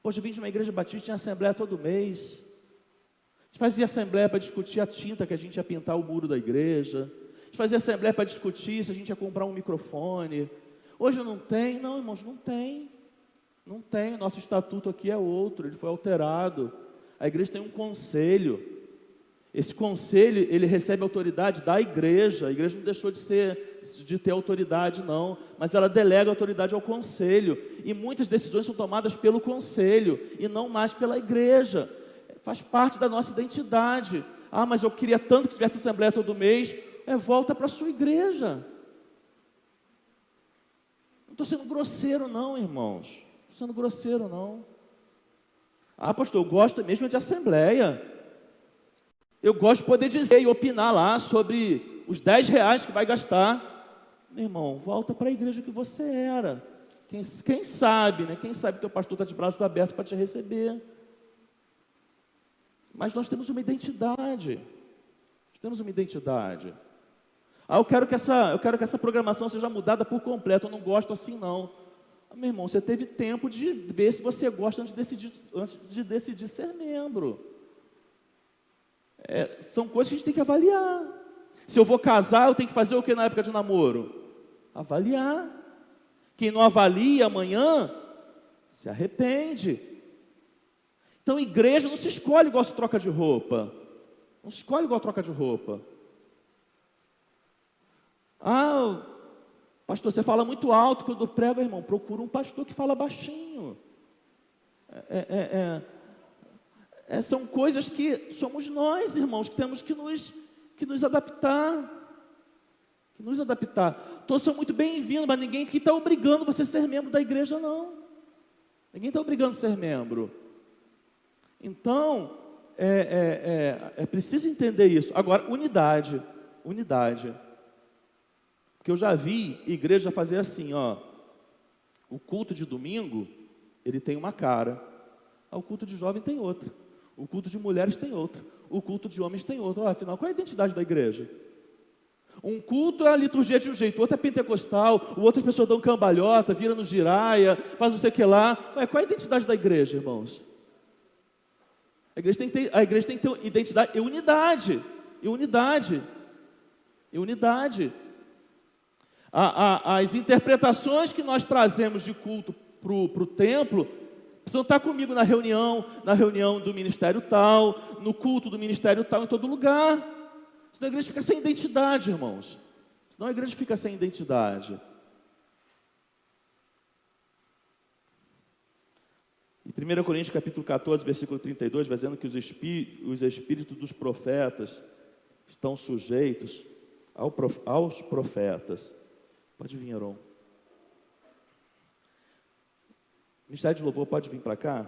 Poxa, eu vim de uma igreja batista, tinha assembleia todo mês. A gente fazia assembleia para discutir a tinta que a gente ia pintar o muro da igreja. A gente fazia assembleia para discutir se a gente ia comprar um microfone. Hoje não tem? Não, irmãos, não tem. Não tem, nosso estatuto aqui é outro, ele foi alterado. A igreja tem um conselho. Esse conselho, ele recebe autoridade da igreja. A igreja não deixou de ter autoridade, não. Mas ela delega autoridade ao conselho. E muitas decisões são tomadas pelo conselho e não mais pela igreja. Faz parte da nossa identidade. Ah, mas eu queria tanto que tivesse assembleia todo mês. Volta para a sua igreja. Não estou sendo grosseiro não, irmãos. Não estou sendo grosseiro não. Ah, pastor, eu gosto mesmo de assembleia. Eu gosto de poder dizer e opinar lá sobre os 10 reais que vai gastar. Meu irmão, volta para a igreja que você era. Quem sabe, né? Quem sabe teu pastor está de braços abertos para te receber. Mas nós temos uma identidade. Temos uma identidade. Ah, eu quero que essa programação seja mudada por completo. Eu não gosto assim não. Ah, meu irmão, você teve tempo de ver se você gosta antes de decidir ser membro. São coisas que a gente tem que avaliar. Se eu vou casar, eu tenho que fazer o que na época de namoro? Avaliar. Quem não avalia amanhã, se arrepende. Então, igreja não se escolhe igual se troca de roupa. Não se escolhe igual troca de roupa. Ah, pastor, você fala muito alto quando eu prego, irmão. Procura um pastor que fala baixinho. são coisas que somos nós, irmãos, que temos que nos adaptar. Que nos adaptar. Todos são muito bem-vindos, mas ninguém aqui está obrigando você a ser membro da igreja, não. Ninguém está obrigando a ser membro. Então, é preciso entender isso. Agora, unidade. Porque eu já vi igreja fazer assim, ó. O culto de domingo, ele tem uma cara. O culto de jovem tem outra. O culto de mulheres tem outra. O culto de homens tem outra. Afinal, qual é a identidade da igreja? Um culto é a liturgia de um jeito, o outro é pentecostal, o outro as pessoas dão cambalhota, vira no giraia, faz não sei o que lá. Qual é a identidade da igreja, irmãos? A igreja tem que ter identidade e unidade. As interpretações que nós trazemos de culto para o templo precisam estar comigo na reunião do ministério tal, no culto do ministério tal, em todo lugar. Senão a igreja fica sem identidade, irmãos. Senão a igreja fica sem identidade. Em 1 Coríntios capítulo 14, versículo 32, vai dizendo que os espíritos dos profetas estão sujeitos aos profetas. Pode vir, Aron. Ministério de Louvor, pode vir para cá?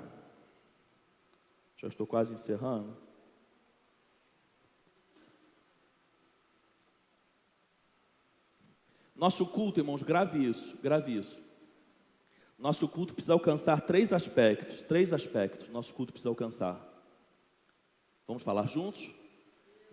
Já estou quase encerrando. Nosso culto, irmãos, grave isso. Nosso culto precisa alcançar três aspectos. Nosso culto precisa alcançar. Vamos falar juntos?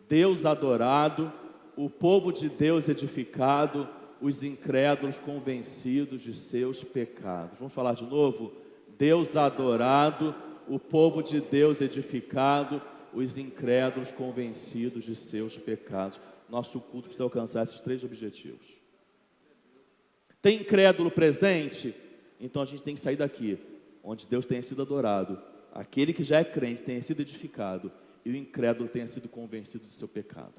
Deus adorado, o povo de Deus edificado, os incrédulos convencidos de seus pecados. Vamos falar de novo? Deus adorado, o povo de Deus edificado, os incrédulos convencidos de seus pecados. Nosso culto precisa alcançar esses três objetivos. Tem incrédulo presente? Então a gente tem que sair daqui, onde Deus tenha sido adorado, aquele que já é crente tenha sido edificado, e o incrédulo tenha sido convencido de seu pecado.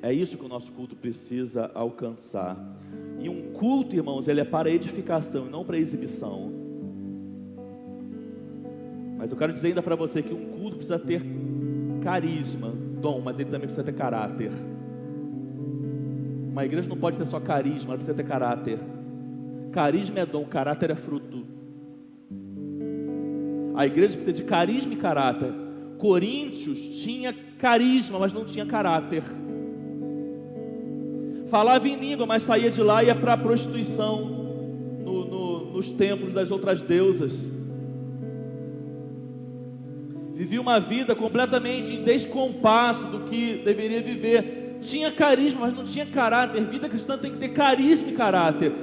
É isso que o nosso culto precisa alcançar. E um culto, irmãos, ele é para edificação e não para exibição. Mas eu quero dizer ainda para você que um culto precisa ter carisma, dom, mas ele também precisa ter caráter. Uma igreja não pode ter só carisma, ela precisa ter caráter. Carisma é dom, caráter é fruto. A igreja precisa de carisma e caráter. Coríntios tinha carisma, mas não tinha caráter. Falava em língua, mas saía de lá e ia para a prostituição nos templos das outras deusas. Vivia uma vida completamente em descompasso do que deveria viver. Tinha carisma, mas não tinha caráter. Vida cristã tem que ter carisma e caráter.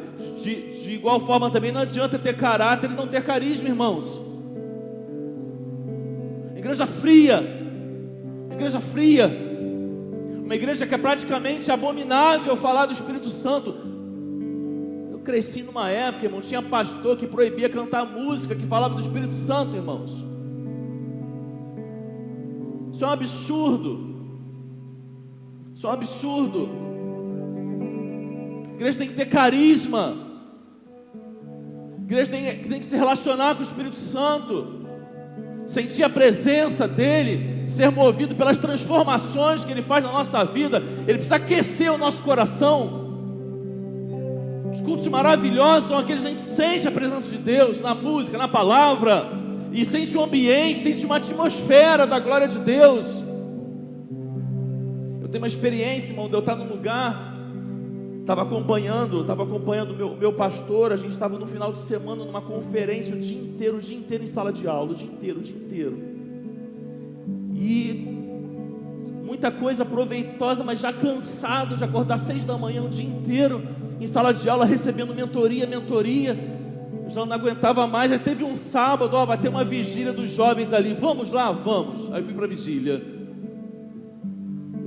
De igual forma também não adianta ter caráter e não ter carisma, irmãos. Igreja fria. Uma igreja que é praticamente abominável falar do Espírito Santo. Eu cresci numa época, irmão, tinha pastor que proibia cantar música que falava do Espírito Santo, irmãos. Isso é um absurdo. A igreja tem que ter carisma. A igreja tem que se relacionar com o Espírito Santo, sentir a presença dEle, ser movido pelas transformações que Ele faz na nossa vida. Ele precisa aquecer o nosso coração. Os cultos maravilhosos são aqueles que a gente sente a presença de Deus na música, na palavra, e sente um ambiente, sente uma atmosfera da glória de Deus. Eu tenho uma experiência, irmão, de eu estar num lugar, estava acompanhando o meu pastor. A gente estava no final de semana numa conferência o dia inteiro em sala de aula, o dia inteiro. E muita coisa proveitosa, mas já cansado de acordar 6 da manhã o dia inteiro em sala de aula, recebendo mentoria. Eu já não aguentava mais. Aí teve um sábado, vai ter uma vigília dos jovens ali, vamos lá, vamos. Aí fui para a vigília.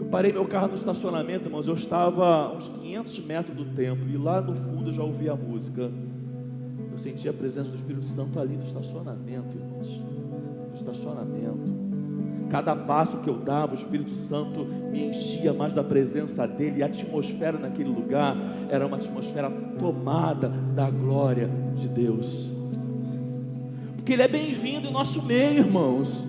Parei meu carro no estacionamento, irmãos. Eu estava a uns 500 metros do templo, e lá no fundo eu já ouvia a música. Eu senti a presença do Espírito Santo ali no estacionamento, irmãos. No estacionamento. Cada passo que eu dava, o Espírito Santo me enchia mais da presença dEle. E a atmosfera naquele lugar era uma atmosfera tomada da glória de Deus. Porque Ele é bem-vindo em nosso meio, irmãos.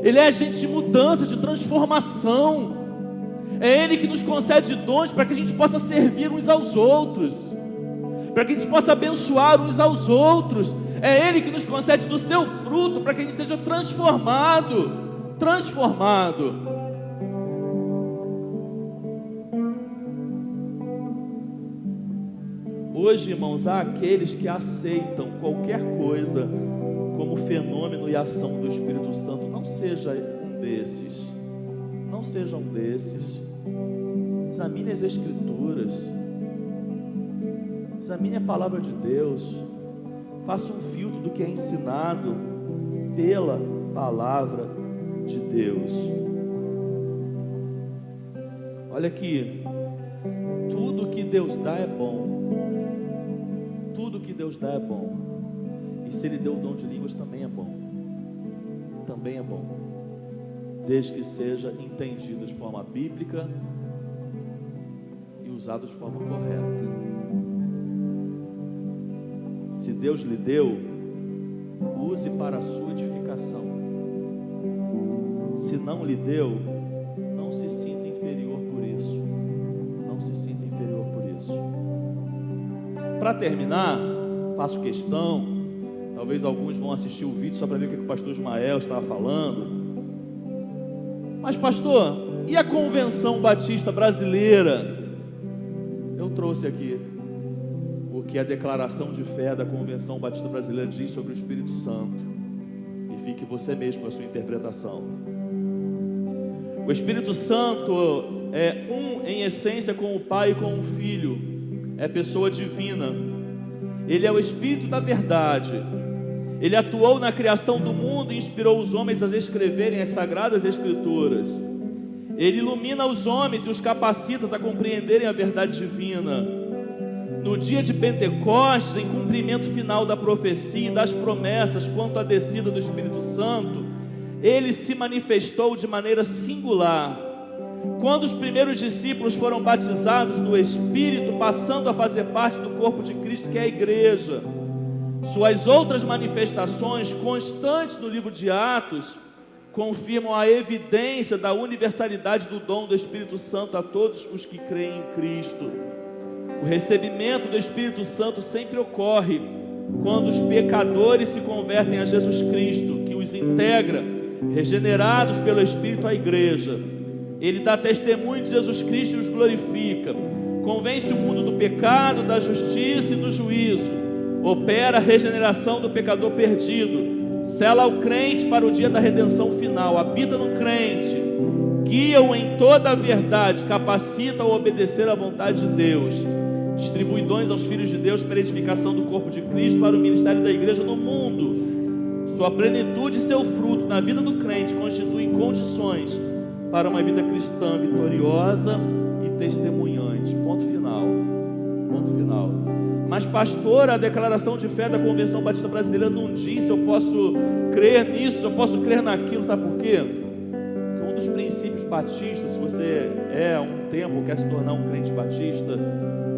Ele é agente de mudança, de transformação. É Ele que nos concede dons para que a gente possa servir uns aos outros, para que a gente possa abençoar uns aos outros. É Ele que nos concede do seu fruto para que a gente seja transformado. Hoje, irmãos, há aqueles que aceitam qualquer coisa como fenômeno e ação do Espírito Santo. Não seja um desses. Não seja um desses. Examine as Escrituras. Examine a palavra de Deus. Faça um filtro do que é ensinado pela palavra de Deus. Olha aqui. Tudo que Deus dá é bom. Tudo que Deus dá é bom. E se Ele deu o dom de línguas, também é bom. Também é bom. Desde que seja entendido de forma bíblica e usado de forma correta. Se Deus lhe deu, use para a sua edificação. Se não lhe deu, não se sinta inferior por isso. Não se sinta inferior por isso. Para terminar, faço questão, talvez alguns vão assistir o vídeo só para ver o que o pastor Ismael estava falando. Mas pastor, e a Convenção Batista Brasileira? Eu trouxe aqui o que a declaração de fé da Convenção Batista Brasileira diz sobre o Espírito Santo. E fique você mesmo com a sua interpretação. O Espírito Santo é um em essência com o Pai e com o Filho. É pessoa divina. Ele é o Espírito da verdade. Ele atuou na criação do mundo e inspirou os homens a escreverem as Sagradas Escrituras. Ele ilumina os homens e os capacita a compreenderem a verdade divina. No dia de Pentecostes, em cumprimento final da profecia e das promessas quanto à descida do Espírito Santo, Ele se manifestou de maneira singular. Quando os primeiros discípulos foram batizados no Espírito, passando a fazer parte do corpo de Cristo, que é a igreja, suas outras manifestações, constantes no livro de Atos, confirmam a evidência da universalidade do dom do Espírito Santo a todos os que creem em Cristo. O recebimento do Espírito Santo sempre ocorre quando os pecadores se convertem a Jesus Cristo, que os integra, regenerados pelo Espírito, à igreja. Ele dá testemunho de Jesus Cristo e os glorifica, convence o mundo do pecado, da justiça e do juízo, opera a regeneração do pecador perdido, sela o crente para o dia da redenção final, habita no crente, guia-o em toda a verdade, capacita-o a obedecer à vontade de Deus, distribui dons aos filhos de Deus para a edificação do corpo de Cristo, para o ministério da igreja no mundo. Sua plenitude e seu fruto na vida do crente constituem condições para uma vida cristã vitoriosa e testemunhante. Ponto final. Ponto final. Mas pastor, a declaração de fé da Convenção Batista Brasileira não diz se eu posso crer nisso, se eu posso crer naquilo. Sabe por quê? Porque um dos princípios batistas, se você é um tempo, quer se tornar um crente batista,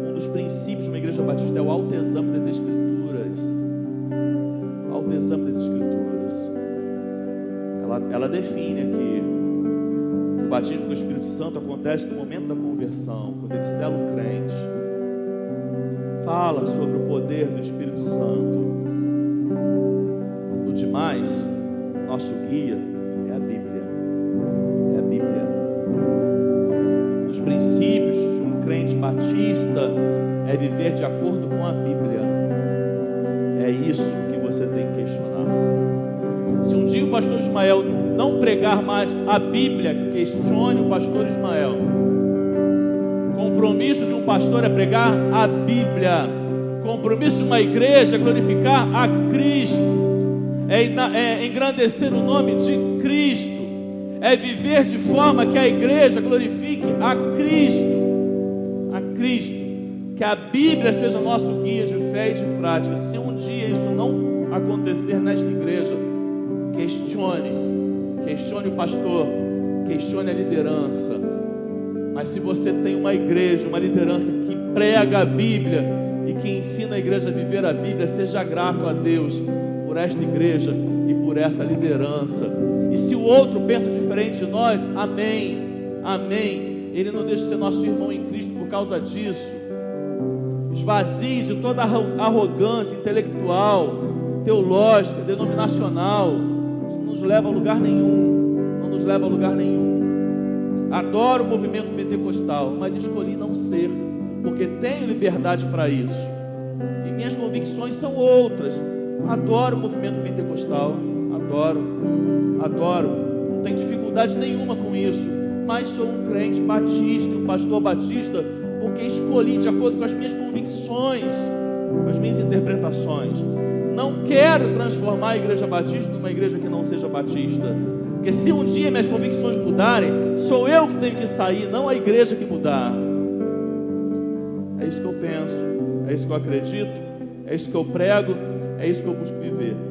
um dos princípios de uma igreja batista é o autoexame das Escrituras. Autoexame das Escrituras. Ela define aqui: o batismo com o Espírito Santo acontece no momento da conversão, quando ele sela o crente. Fala sobre o poder do Espírito Santo. No demais, nosso guia é a Bíblia. É a Bíblia. Os princípios de um crente batista é viver de acordo com a Bíblia. É isso que você tem que questionar. Se um dia o pastor Ismael não pregar mais a Bíblia, questione o pastor Ismael. Compromisso de um pastor é pregar a Bíblia. Compromisso de uma igreja é glorificar a Cristo, é engrandecer o nome de Cristo, é viver de forma que a igreja glorifique a Cristo. A Cristo. Que a Bíblia seja nosso guia de fé e de prática. Se um dia isso não acontecer nesta igreja, questione o pastor, questione a liderança. Mas se você tem uma igreja, uma liderança que prega a Bíblia e que ensina a igreja a viver a Bíblia, seja grato a Deus, por esta igreja e por essa liderança. E se o outro pensa diferente de nós, amém, amém. Ele não deixa de ser nosso irmão em Cristo por causa disso. Esvazie de toda arrogância intelectual, teológica, denominacional. Isso não nos leva a lugar nenhum. Não nos leva a lugar nenhum. Adoro o movimento pentecostal, mas escolhi não ser, porque tenho liberdade para isso. E minhas convicções são outras. Adoro o movimento pentecostal. Adoro. Não tenho dificuldade nenhuma com isso. Mas sou um crente batista, um pastor batista, porque escolhi de acordo com as minhas convicções, com as minhas interpretações. Não quero transformar a igreja batista numa igreja que não seja batista, porque se um dia minhas convicções mudarem, sou eu que tenho que sair, não a igreja que mudar. É isso que eu penso, é isso que eu acredito, é isso que eu prego, é isso que eu busco viver.